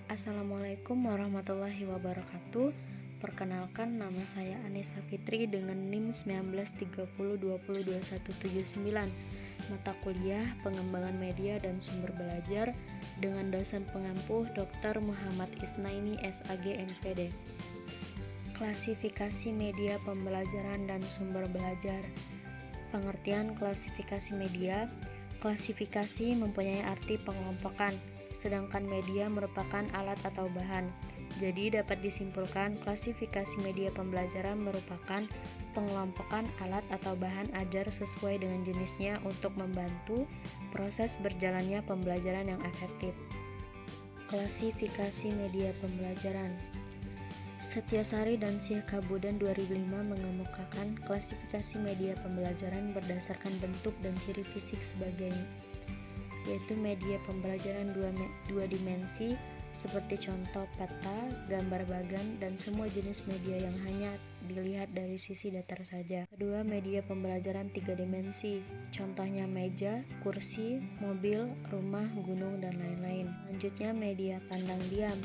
Assalamualaikum warahmatullahi wabarakatuh. Perkenalkan, nama saya Anissa Fitri dengan NIM 1930202179. Mata kuliah Pengembangan Media dan Sumber Belajar dengan dosen pengampuh Dr. Muhammad Isnaini SAG MPD. Klasifikasi media pembelajaran dan sumber belajar. Pengertian klasifikasi media. Klasifikasi mempunyai arti pengelompokan, sedangkan media merupakan alat atau bahan. Jadi dapat disimpulkan klasifikasi media pembelajaran merupakan pengelompokan alat atau bahan ajar sesuai dengan jenisnya untuk membantu proses berjalannya pembelajaran yang efektif. Klasifikasi media pembelajaran. Setyosari dan Syekh Kabudan 2005 mengemukakan klasifikasi media pembelajaran berdasarkan bentuk dan ciri fisik sebagai, yaitu media pembelajaran dua dimensi seperti contoh peta, gambar bagan, dan semua jenis media yang hanya dilihat dari sisi datar saja. Kedua, media pembelajaran tiga dimensi, contohnya meja, kursi, mobil, rumah, gunung, dan lain-lain. Selanjutnya, media pandang diam,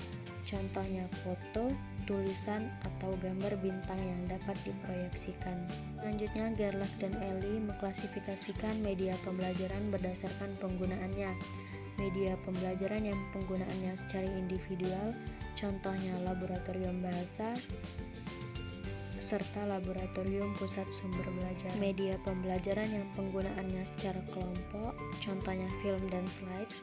contohnya foto, tulisan, atau gambar bintang yang dapat diproyeksikan. Selanjutnya, Gerlach dan Eli mengklasifikasikan media pembelajaran berdasarkan penggunaannya. Media pembelajaran yang penggunaannya secara individual, contohnya laboratorium bahasa, serta laboratorium pusat sumber belajar. Media pembelajaran yang penggunaannya secara kelompok, contohnya film dan slides.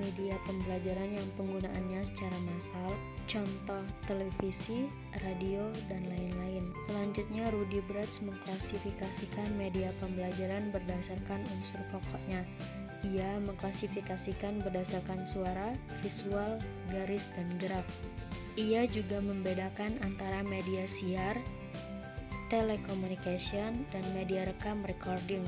Media pembelajaran yang penggunaannya secara massal, contoh televisi, radio, dan lain-lain. Selanjutnya, Rudy Bratz mengklasifikasikan media pembelajaran berdasarkan unsur pokoknya. Ia mengklasifikasikan berdasarkan suara, visual, garis, dan gerak. Ia juga membedakan antara media siar, telecommunication, dan media rekam recording.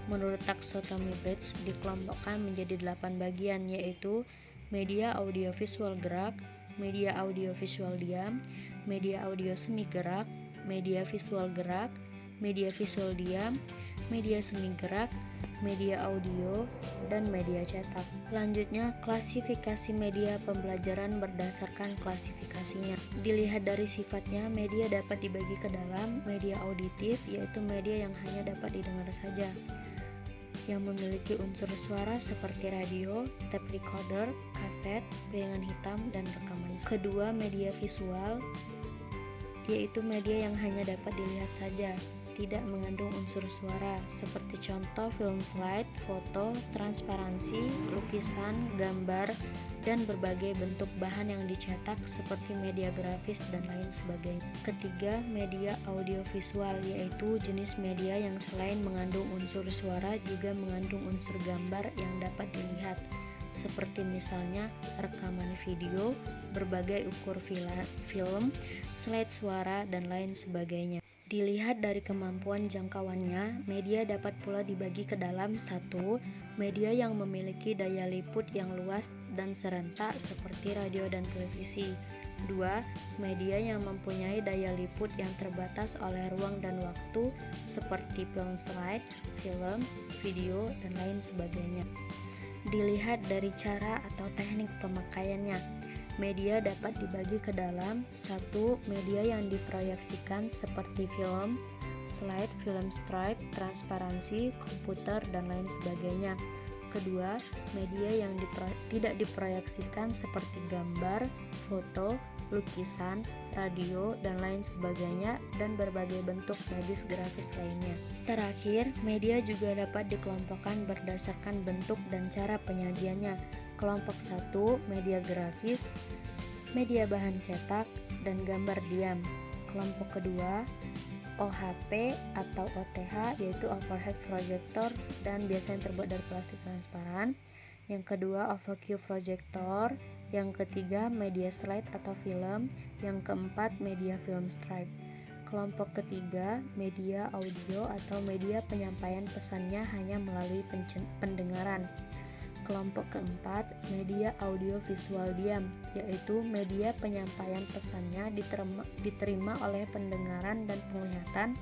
Menurut taksonomi Bratz dikelompokkan menjadi 8 bagian, yaitu media audiovisual gerak, media audiovisual diam, media audio semi gerak, media visual gerak, media visual diam, media semi gerak, media audio, dan media cetak. Selanjutnya, klasifikasi media pembelajaran berdasarkan klasifikasinya. Dilihat dari sifatnya, media dapat dibagi ke dalam media auditif, yaitu media yang hanya dapat didengar saja, yang memiliki unsur suara seperti radio, tape recorder, kaset, piringan hitam, dan rekaman. Kedua, media visual, yaitu media yang hanya dapat dilihat saja, tidak mengandung unsur suara, seperti contoh film slide, foto, transparansi, lukisan, gambar, dan berbagai bentuk bahan yang dicetak seperti media grafis dan lain sebagainya. Ketiga, media audiovisual, yaitu jenis media yang selain mengandung unsur suara juga mengandung unsur gambar yang dapat dilihat, seperti misalnya rekaman video, berbagai ukur film, slide suara, dan lain sebagainya. Dilihat dari kemampuan jangkauannya, media dapat pula dibagi ke dalam: 1. Media yang memiliki daya liput yang luas dan serentak seperti radio dan televisi. 2. Media yang mempunyai daya liput yang terbatas oleh ruang dan waktu seperti film slide, film, video, dan lain sebagainya. Dilihat dari cara atau teknik pemakaiannya, media dapat dibagi ke dalam: 1. Media yang diproyeksikan seperti film, slide, film strip, transparansi, komputer, dan lain sebagainya. Kedua, media yang tidak diproyeksikan seperti gambar, foto, lukisan, radio, dan lain sebagainya, dan berbagai bentuk medis grafis lainnya. Terakhir, media juga dapat dikelompokkan berdasarkan bentuk dan cara penyajiannya. Kelompok 1, media grafis, media bahan cetak, dan gambar diam. Kelompok kedua, OHP atau OTH, yaitu overhead projector dan biasanya terbuat dari plastik transparan. Yang kedua, overview projector. Yang ketiga, media slide atau film. Yang keempat, media film strip. Kelompok ketiga, media audio atau media penyampaian pesannya hanya melalui pendengaran. Kelompok keempat, media audio visual diam, yaitu media penyampaian pesannya diterima oleh pendengaran dan penglihatan,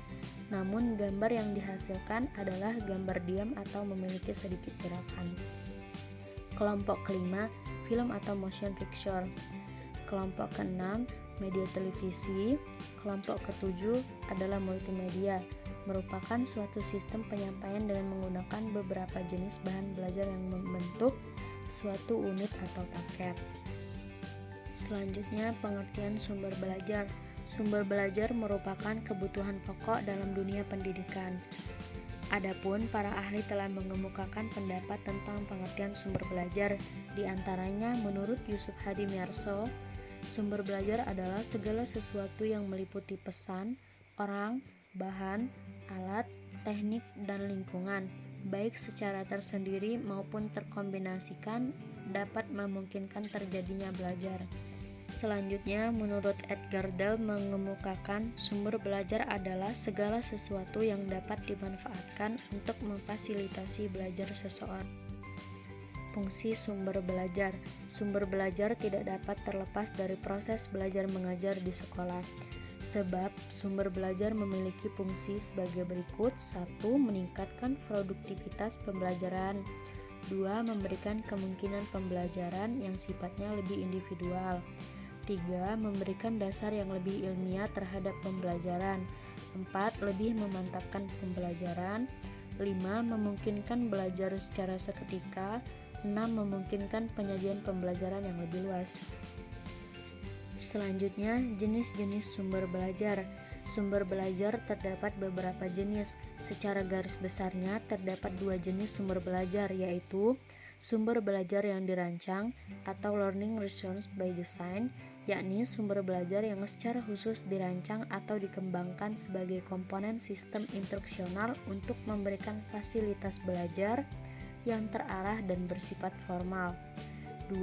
namun gambar yang dihasilkan adalah gambar diam atau memiliki sedikit gerakan. Kelompok kelima, film atau motion picture. Kelompok ke-6 media televisi. Kelompok ke-7 adalah multimedia, merupakan suatu sistem penyampaian dengan menggunakan beberapa jenis bahan belajar yang membentuk suatu unit atau paket. Selanjutnya, pengertian sumber belajar. Sumber belajar merupakan kebutuhan pokok dalam dunia pendidikan. Adapun para ahli telah mengemukakan pendapat tentang pengertian sumber belajar. Di antaranya, menurut Yusuf Hadi Miarso, sumber belajar adalah segala sesuatu yang meliputi pesan, orang, bahan, alat, teknik, dan lingkungan, baik secara tersendiri maupun terkombinasikan, dapat memungkinkan terjadinya belajar. Selanjutnya, menurut Edgar Dale mengemukakan sumber belajar adalah segala sesuatu yang dapat dimanfaatkan untuk memfasilitasi belajar seseorang. Fungsi sumber belajar. Sumber belajar tidak dapat terlepas dari proses belajar mengajar di sekolah. Sebab sumber belajar memiliki fungsi sebagai berikut. 1. Meningkatkan produktivitas pembelajaran. 2. Memberikan kemungkinan pembelajaran yang sifatnya lebih individual. 3. Memberikan dasar yang lebih ilmiah terhadap pembelajaran. 4. Lebih memantapkan pembelajaran. 5. Memungkinkan belajar secara seketika. 6. Memungkinkan penyajian pembelajaran yang lebih luas. Selanjutnya, jenis-jenis sumber belajar. Sumber belajar terdapat beberapa jenis. Secara garis besarnya terdapat 2 jenis sumber belajar, yaitu sumber belajar yang dirancang atau learning resource by design, yakni sumber belajar yang secara khusus dirancang atau dikembangkan sebagai komponen sistem instruksional untuk memberikan fasilitas belajar yang terarah dan bersifat formal. 2.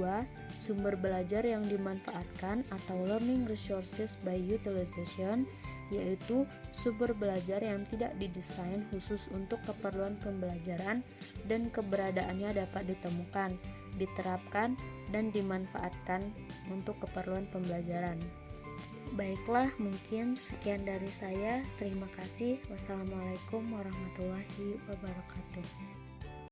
Sumber belajar yang dimanfaatkan atau learning resources by utilization, yaitu sumber belajar yang tidak didesain khusus untuk keperluan pembelajaran dan keberadaannya dapat ditemukan, diterapkan, dan dimanfaatkan untuk keperluan pembelajaran. Baiklah, mungkin sekian dari saya. Terima kasih. Wassalamualaikum warahmatullahi wabarakatuh.